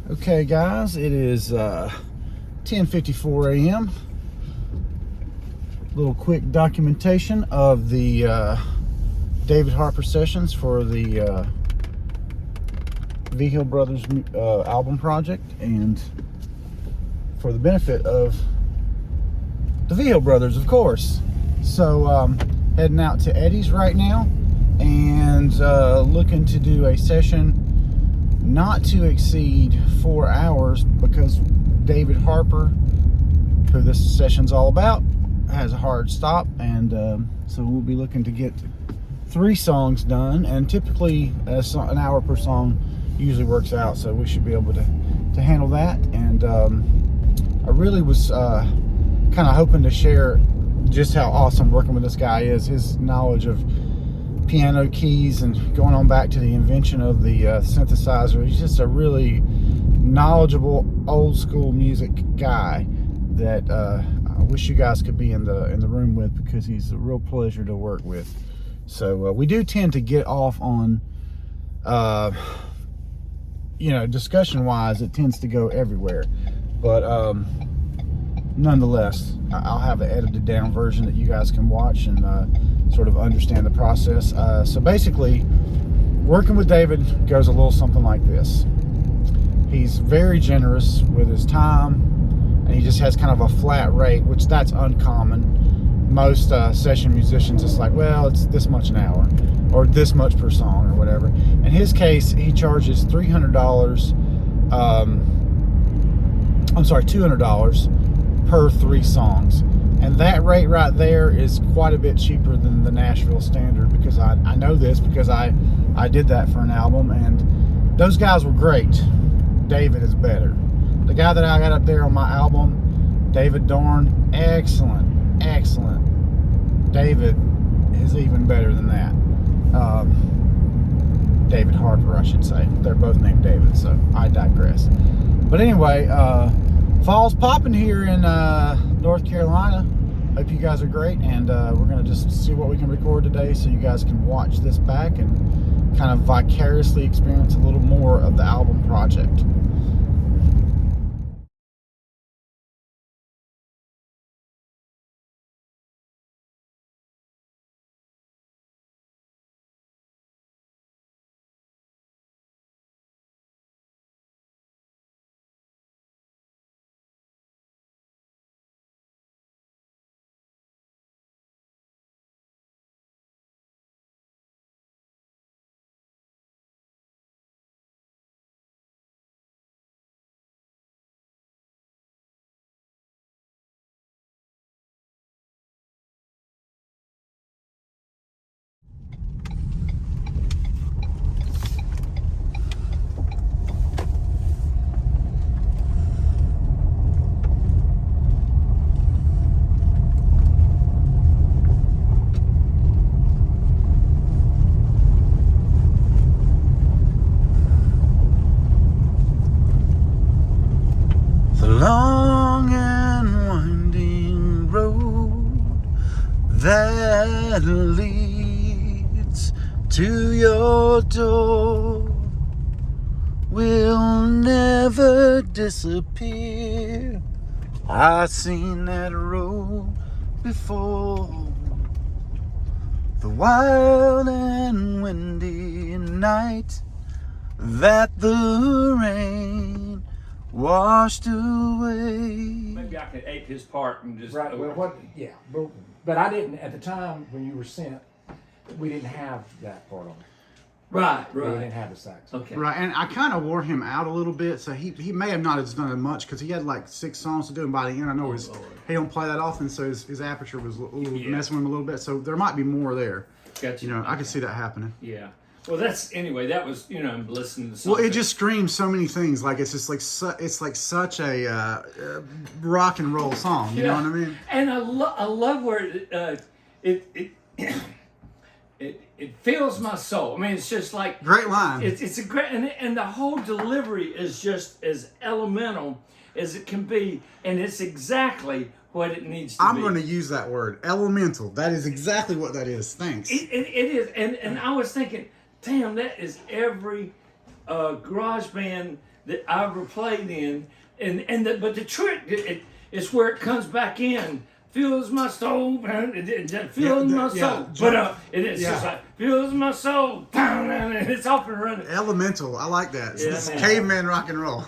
Okay, guys, it is 10:54 a.m. Little quick documentation of the David Harper sessions for the V Hill Brothers album project, and for the benefit of the V Hill Brothers, of course. So heading out to Eddie's right now and looking to do a session not to exceed 4 hours, because David Harper, who this session's all about, has a hard stop, and so we'll be looking to get 3 songs done, and typically an hour per song usually works out, so we should be able to handle that. And I really was kind of hoping to share just how awesome working with this guy is. His knowledge of piano keys and going on back to the invention of the synthesizer. He's just a really knowledgeable old school music guy that I wish you guys could be in the room with, because he's a real pleasure to work with. So we do tend to get off on discussion wise, it tends to go everywhere, but nonetheless, I'll have an edited down version that you guys can watch and sort of understand the process. So basically, working with David goes a little something like this. He's very generous with his time, and he just has kind of a flat rate, which that's uncommon. Most session musicians, it's like, well, it's this much an hour, or this much per song, or whatever. In his case, he charges $200 per 3 songs, and that rate right there is quite a bit cheaper than the Nashville standard, because I know this because I did that for an album, and those guys were great. David is better. The guy that I got up there on my album, David Dorn, excellent. David is even better than that. David Harper, I should say. They're both named David, so I digress. But anyway, fall's popping here in North Carolina. Hope you guys are great, and we're gonna just see what we can record today, so you guys can watch this back and kind of vicariously experience a little more of the album project. Long and winding road that leads to your door will never disappear. I've seen that road before. The wild and windy night that the rain washed away. Maybe I could ape his part and just Right. Well, but I didn't at the time when you were sent. We didn't have that part on it. Right. We didn't have the sax. Okay. Right, and I kind of wore him out a little bit, so he may have not done as much, because he had like 6 songs to do, and by the end I know he don't play that often, so his aperture was messing with him a little bit, so there might be more there. Gotcha. I could see that happening. Yeah. Well, that was I'm listening to something. Well, it just screams so many things. Like, it's just like it's like such a rock and roll song. You know what I mean? And I love where it fills my soul. I mean, it's just like Great line. It's a great, and the whole delivery is just as elemental as it can be, and it's exactly what it needs to be. I'm going to use that word, elemental. That is exactly what that is. Thanks. It is, and I was thinking, damn, that is every garage band that I ever played in, but the trick is where it comes back in. Fills my soul, it fills my soul. But it's just like fills my soul, and it's off and running. Elemental. I like that. Yeah, This is man. caveman rock and roll.